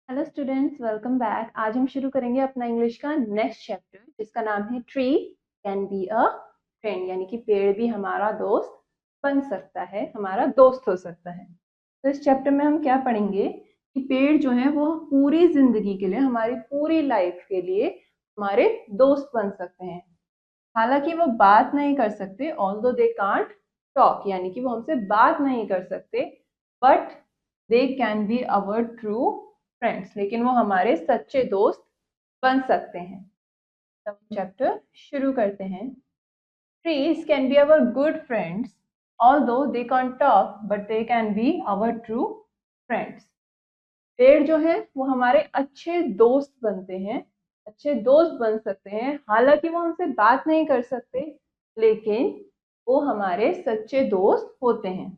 Hello students, welcome back. आज हम शुरू करेंगे अपना इंग्लिश का नेक्स्ट चैप्टर जिसका नाम है tree can be a friend, यानी कि पेड़ भी हमारा दोस्त बन सकता है, हमारा दोस्त हो सकता है। तो इस चैप्टर में हम क्या पढ़ेंगे कि पेड़ जो है वो पूरी जिंदगी के लिए, हमारी पूरी लाइफ के लिए हमारे दोस्त बन सकते हैं। हालांकि वो बात नहीं कर सकते, ऑल्दो दे कांट टॉक, यानी कि वो हमसे बात नहीं कर सकते, but they can be our true friends, लेकिन वो हमारे सच्चे दोस्त बन सकते हैं। तब चैप्टर शुरू करते हैं। Trees can be our good friends although they can't talk but they can be our true friends. पेड़ जो है वो हमारे अच्छे दोस्त बनते हैं, अच्छे दोस्त बन सकते हैं। हालांकि वो हमसे बात नहीं कर सकते, लेकिन वो हमारे सच्चे दोस्त होते हैं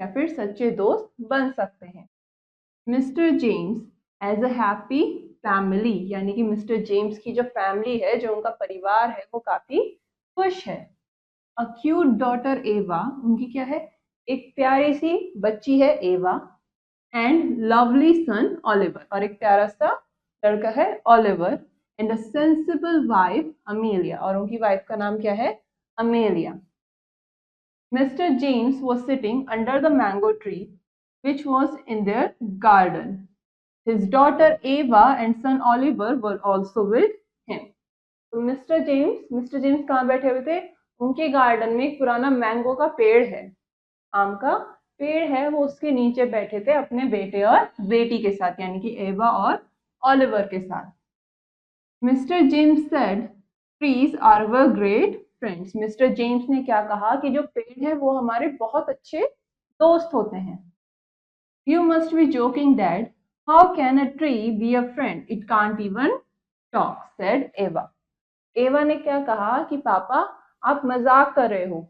या फिर सच्चे दोस्त बन सकते हैं। Mister James as a happy family, यानी कि मिस्टर जेम्स की जो फैमिली है, जो उनका परिवार है, वो काफी खुश है। अ क्यूट डॉटर एवा, उनकी क्या है, एक प्यारी सी बच्ची है एवा, एंड लवली सन ऑलिवर, और एक प्यारा सा लड़का है Oliver, and a sensible wife Amelia, और उनकी वाइफ का नाम क्या है, Amelia. Mister James was sitting under the mango tree which was in their garden. His daughter Ava and son Oliver were also with him. तो mister James कहाँ बैठे हुए थे? उनके गार्डन में एक पुराना मैंगो का पेड़ है, आम का पेड़ है, वो उसके नीचे बैठे थे अपने बेटे और बेटी के साथ, यानी कि एवा और ऑलिवर के साथ। Mister James said trees are were great friends. Mister James ने क्या कहा कि जो पेड़ है वो हमारे बहुत अच्छे दोस्त होते हैं। You must be joking dad, how can a tree be a friend, it can't even talk, said एवा। एवा ने क्या कहा कि पापा, आप मजाक कर रहे हो,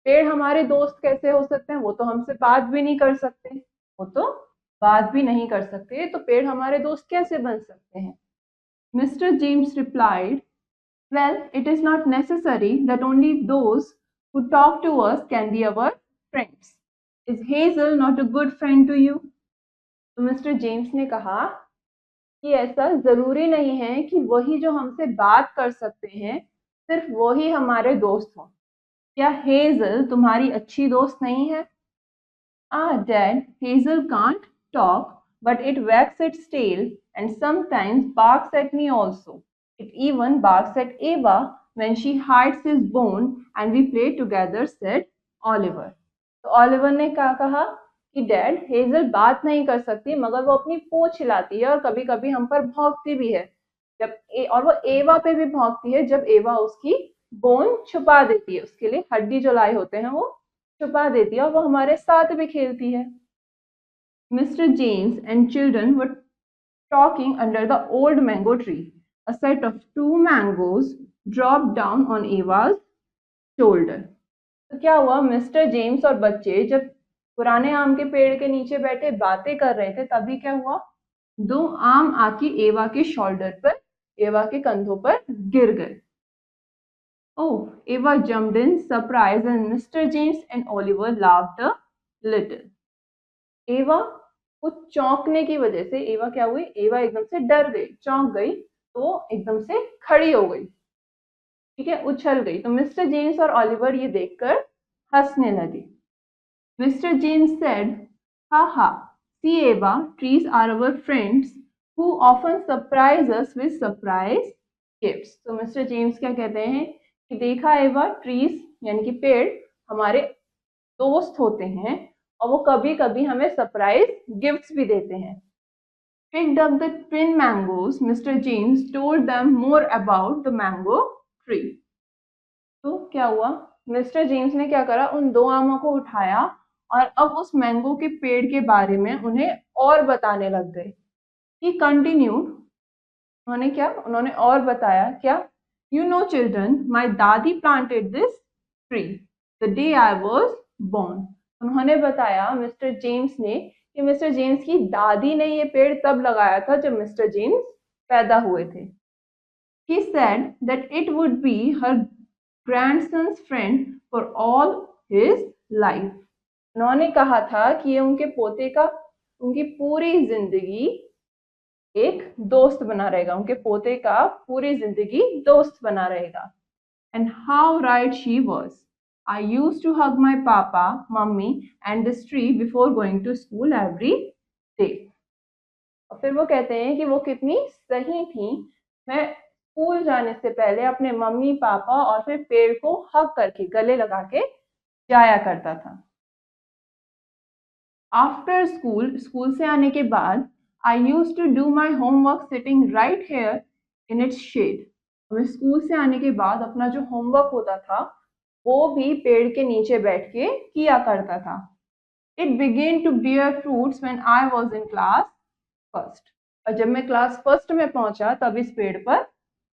पेड़ हमारे दोस्त कैसे हो सकते हैं, वो तो हमसे बात भी नहीं कर सकते, वो तो बात भी नहीं कर सकते, तो पेड़ हमारे दोस्त कैसे बन सकते हैं? Mister James replied, well, it is not necessary that only those who talk to us can be our friends. Is Hazel not a good friend to you? तो मिस्टर जेम्स ने कहा कि ऐसा जरूरी नहीं है कि वही जो हमसे बात कर सकते हैं सिर्फ वही हमारे दोस्त हों। क्या हेजल तुम्हारी अच्छी दोस्त नहीं है? Dad, Hazel can't talk, but it wags its tail and sometimes barks at me also. It even barks at Ava when she hides his bone and we play together, said Oliver. तो Oliver ने क्या कहा कि dad, hazel बात नहीं कर सकती मगर वो अपनी पूंछ हिलाती है और कभी कभी हम पर भौंकती भी है, और वो एवा पे भी भौंकती है जब एवा उसकी बोन छुपा देती है, उसके लिए हड्डी जो लाए होते हैं वो छुपा देती है, और वो हमारे साथ भी खेलती है। Mister James and children were talking under the old mango tree. A set of two mangoes drop down on Ava's shoulder. तो क्या हुआ, मिस्टर जेम्स और बच्चे जब पुराने आम के पेड़ के नीचे बैठे बातें कर रहे थे, तभी क्या हुआ, दो आम आके एवा के शोल्डर पर, एवा के कंधों पर गिर गए। Oh, Eva jumped in surprise and Mr. James and Oliver laughed a little. एवा को चौंकने की वजह से, एवा क्या हुई, एवा एकदम से डर गई, चौंक गई, तो एकदम से खड़ी हो गई, ठीक है, उछल गई। तो मिस्टर जेम्स और ऑलिवर ये देखकर हंसने लगे। मिस्टर जेम्स सेड, हा हा, see Ava, trees are our friends who often surprise us with surprise gifts. तो मिस्टर जेम्स क्या कहते हैं कि देखा एवा, ट्रीज यानी कि पेड़ हमारे दोस्त होते हैं और वो कभी कभी हमें सरप्राइज गिफ्ट्स भी देते हैं। Picked up the twin mangoes, Mr. James told them more about the mango tree. तो क्या हुआ, मिस्टर जेम्स ने क्या करा, उन दो आमों को उठाया और अब उस मैंगो के पेड़ के बारे में उन्हें और बताने लग गए। He continued, उन्होंने और बताया क्या, you know children, my dadi planted this tree the day I was born. उन्होंने बताया, मिस्टर जेम्स ने, कि मिस्टर जेम्स की दादी ने ये पेड़ तब लगाया था जब मिस्टर जेम्स पैदा हुए थे। He said that it would be her grandson's friend for all his life. उन्होंने कहा था कि ये उनके पोते का, उनकी पूरी जिंदगी एक दोस्त बना रहेगा, उनके पोते का पूरी जिंदगी दोस्त बना रहेगा। And how right she was. I used to hug my papa, mummy and this tree before going to school every day. और फिर वो कहते हैं कि वो कितनी सही थी। मैं स्कूल जाने से पहले अपने मम्मी पापा और फिर पेड़ को हग करके, गले लगा के जाया करता था। आफ्टर स्कूल, स्कूल से आने के बाद, I used to do my homework sitting right here in its shade. मैं स्कूल से आने के बाद अपना जो होमवर्क होता था वो भी पेड़ के नीचे बैठ के किया करता था। It began to bear fruits when I was in class first. और जब मैं क्लास फर्स्ट में पहुंचा तब इस पेड़ पर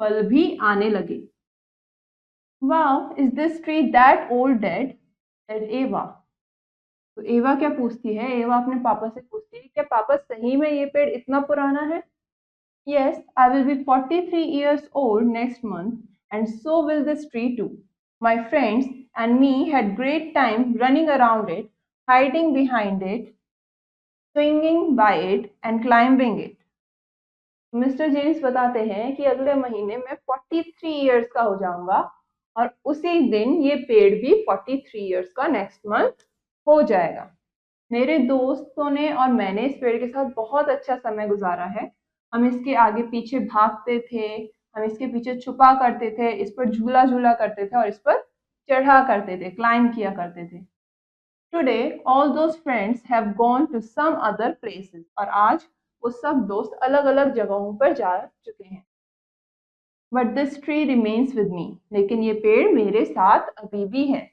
फल भी आने लगे। Wow, is this tree that old dead? Said एवा। तो एवा क्या पूछती है, एवा अपने पापा से पूछती है, क्या पापा सही में ये पेड़ इतना पुराना है? Yes, I will be 43 years old next month, and so will this tree too. My friends and me had great time running around it, hiding behind it, swinging by it, and climbing it. Mister James बताते हैं कि अगले महीने में 43 years का हो जाऊंगा और उसी दिन ये पेड़ भी 43 इयर्स का नेक्स्ट मंथ हो जाएगा। मेरे दोस्तों ने और मैंने इस पेड़ के साथ बहुत अच्छा समय गुजारा है। हम इसके आगे पीछे भागते थे, हम इसके पीछे छुपा करते थे, इस पर झूला झूला करते थे और इस पर चढ़ा करते थे, क्लाइंब किया करते थे। Today all those friends have gone to some other places. और आज वो सब दोस्त अलग अलग जगहों पर जा चुके हैं। But this tree remains with me. लेकिन ये पेड़ मेरे साथ अभी भी है।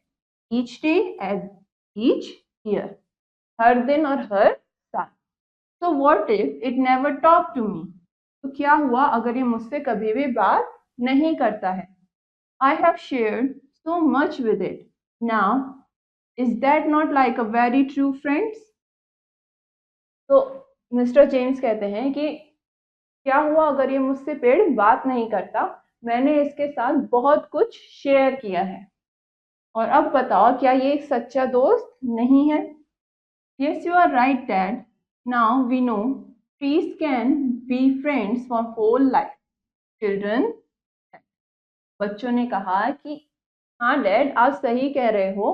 Each day and each year. हर दिन और हर साल। So what if it never talked to me? तो क्या हुआ अगर ये मुझसे कभी भी बात नहीं करता है? I have shared so much with it. Now, is that not like a very true friends? तो मिस्टर जेम्स कहते हैं कि क्या हुआ अगर ये मुझसे पेड़ बात नहीं करता? मैंने इसके साथ बहुत कुछ शेयर किया है। और अब बताओ, क्या ये एक सच्चा दोस्त नहीं है? Yes, you are right, Dad. Now we know trees can be friends for whole life. Children, बच्चों ने कहा कि हाँ डैड, आप सही कह रहे हो,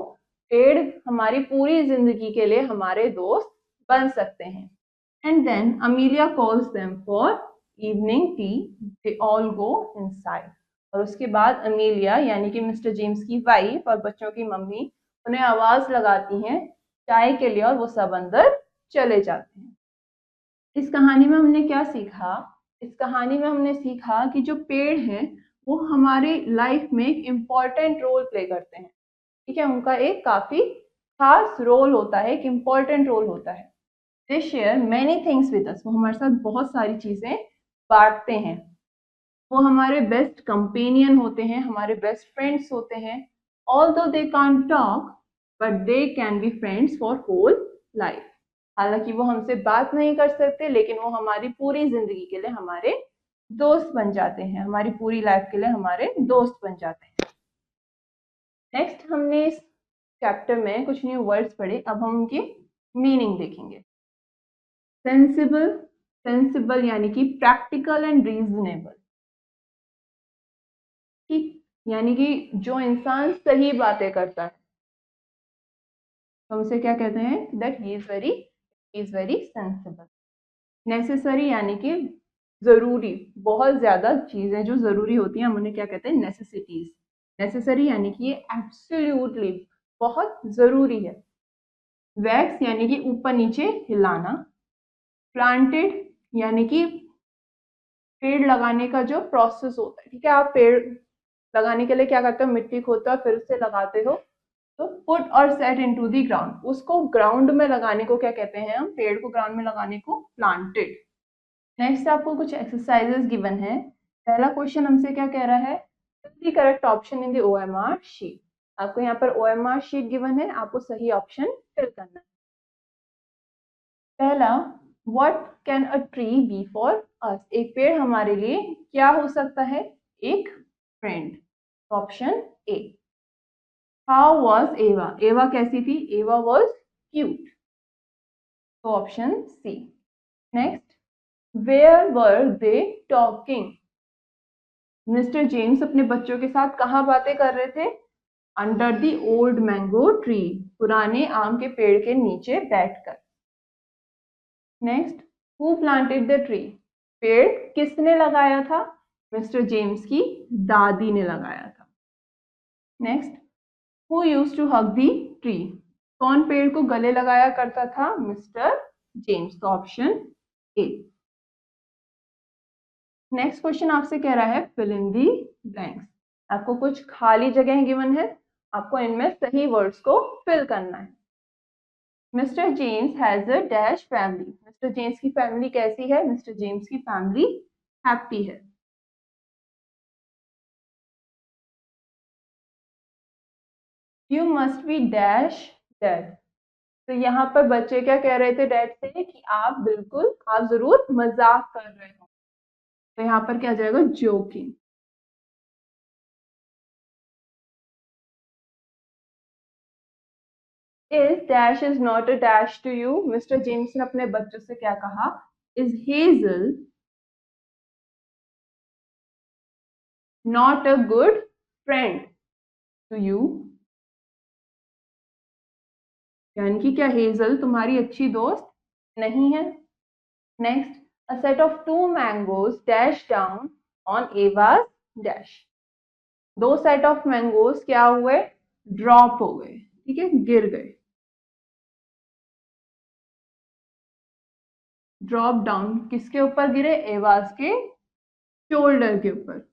पेड़ हमारी पूरी जिंदगी के लिए हमारे दोस्त बन सकते हैं। And then Amelia calls them for evening tea. They all go inside. और उसके बाद अमीलिया यानी कि मिस्टर जेम्स की वाइफ और बच्चों की मम्मी उन्हें आवाज लगाती हैं चाय के लिए और वो सब अंदर चले जाते हैं। इस कहानी में हमने क्या सीखा? इस कहानी में हमने सीखा कि जो पेड़ हैं वो हमारे लाइफ में एक इम्पॉर्टेंट रोल प्ले करते हैं। ठीक है, उनका एक काफी खास रोल होता है, एक इम्पॉर्टेंट रोल होता है। They share many things with us. वो हमारे साथ बहुत सारी चीजें बांटते हैं। वो हमारे बेस्ट कंपेनियन होते हैं, हमारे बेस्ट फ्रेंड्स होते हैं। Although they can't talk but they can be friends for whole life. हालांकि वो हमसे बात नहीं कर सकते लेकिन वो हमारी पूरी जिंदगी के लिए हमारे दोस्त बन जाते हैं, हमारी पूरी लाइफ के लिए हमारे दोस्त बन जाते हैं। नेक्स्ट हमने इस चैप्टर में कुछ न्यू वर्ड्स पढ़े, अब हम उनकी मीनिंग देखेंगे। सेंसिबल, सेंसिबल यानी कि प्रैक्टिकल एंड रीजनेबल। ठीक, यानी कि जो इंसान सही बातें करता है तो उसे क्या कहते हैं? That he is very sensible. Necessary यानी कि जरूरी, बहुत ज्यादा चीजें जो जरूरी होती हैं हम उन्हें क्या कहते हैं? नेसेसिटीज। नेसेसरी यानी कि ये एब्सोल्युटली बहुत जरूरी है। वैक्स यानी कि ऊपर नीचे हिलाना। प्लांटेड यानी कि पेड़ लगाने का जो प्रोसेस होता है। ठीक है, आप पेड़ लगाने के लिए क्या करते हो? मिट्टी खोदते हो फिर उसे लगाते हो। तो पुट और सेट इनटू द ग्राउंड, उसको ग्राउंड में लगाने को क्या कहते हैं? हम पेड़ को ग्राउंड में लगाने को प्लांटेड। नेक्स्ट आपको कुछ एक्सरसाइजेस गिवन है। पहला क्वेश्चन हमसे क्या कह रहा है? The correct option in the OMR sheet. आपको यहाँ पर ओएमआर शीट गिवन है, आपको सही ऑप्शन फिल करना है। पहला, what can a tree be for us? एक पेड़ हमारे लिए क्या हो सकता है? एक friend. Option A. How was Ava? Ava कैसी थी? Ava was cute. तो option C. Next, where were they talking? Mister James अपने बच्चों के साथ कहाँ बातें कर रहे थे? Under the old mango tree, पुराने आम के पेड़ के नीचे बैठकर। Next, who planted the tree? पेड़ किसने लगाया था? मिस्टर जेम्स की दादी ने लगाया था। Next, who used to hug the tree? कौन पेड़ को गले लगाया करता था? Mister James. तो ऑप्शन ए। नेक्स्ट क्वेश्चन आपसे कह रहा है फिल इन दी ब्लैंक्स। आपको कुछ खाली जगह गिवन है, आपको इनमें सही वर्ड्स को फिल करना है। Mister James has a dash family. Mister James की फैमिली कैसी है? मिस्टर जेम्स की फैमिली हैप्पी है। You must be dash dead. तो यहाँ पर बच्चे क्या कह रहे थे डैड से कि आप जरूर मजाक कर रहे हो। तो यहाँ पर क्या जाएगा? Joking. Is dash is not a dash to you? Mister James ने अपने बच्चों से क्या कहा? Is Hazel not a good friend to you? यानी कि क्या हेजल तुम्हारी अच्छी दोस्त नहीं है? Next, a set of two mangoes dash down on Ava's dash. दो सेट ऑफ मैंगोज क्या हुए? ड्रॉप हो गए, ठीक है, गिर गए। ड्रॉप डाउन किसके ऊपर गिरे? एवाज के शोल्डर के ऊपर।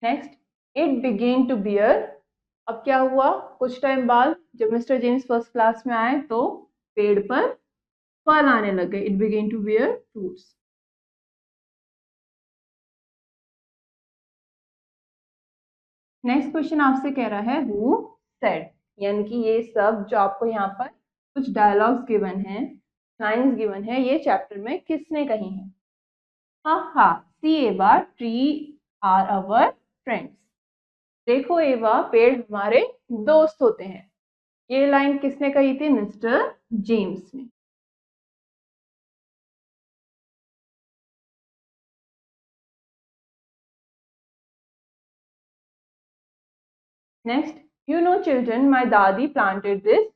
Next, it began to bear. अब क्या हुआ? कुछ टाइम बाद जब मिस्टर जेम्स फर्स्ट क्लास में आए तो पेड़ पर फल आने लग गए। It began to bear fruits. Next question आपसे कह रहा है हु सेड, यानी कि ये सब जो आपको यहाँ पर कुछ डायलॉग्स गिवन है, लाइन्स गिवन है, ये चैप्टर में किसने कही है? हा हा, सी एवा ट्री आर अवर फ्रेंड्स। देखो एवा, पेड़ हमारे दोस्त होते हैं। ये लाइन किसने कही थी? मिस्टर जेम्स ने। Next, you know children my दादी प्लांटेड दिस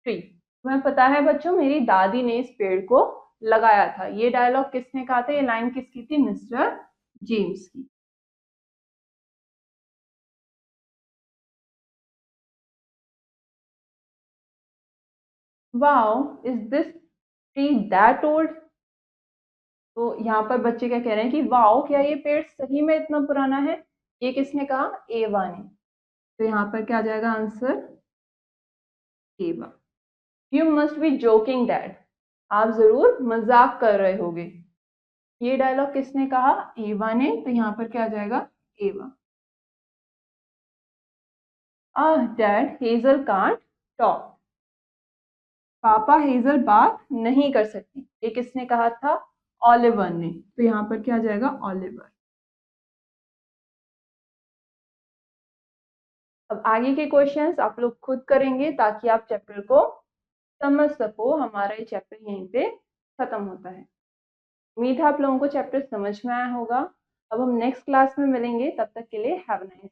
ट्री। तुम्हें पता है बच्चों, मेरी दादी ने इस पेड़ को लगाया था। ये डायलॉग किसने कहा था? ये लाइन किसकी थी? मिस्टर जेम्स की। Wow, is this tree that old? तो यहाँ पर बच्चे क्या कह रहे हैं कि वाओ, क्या ये पेड़ सही में इतना पुराना है? ये किसने कहा? एवा ने। तो यहाँ पर क्या आ जाएगा आंसर? एवा। You must be joking dad. आप जरूर मजाक कर रहे होगे। ये डायलॉग किसने कहा? एवा ने। तो यहाँ पर क्या आ जाएगा? एवा। आह डैड, हेजल कांट टॉक। पापा, हेजल बात नहीं कर सकती। ये किसने कहा था? ऑलिवर ने। तो यहाँ पर क्या आ जाएगा? ऑलिवर। अब आगे के क्वेश्चंस आप लोग खुद करेंगे ताकि आप चैप्टर को समझ सको। हमारा ये चैप्टर यहीं पे खत्म होता है। उम्मीद है आप लोगों को चैप्टर समझ में आया होगा। अब हम नेक्स्ट क्लास में मिलेंगे, तब तक के लिए हैव अ नाइस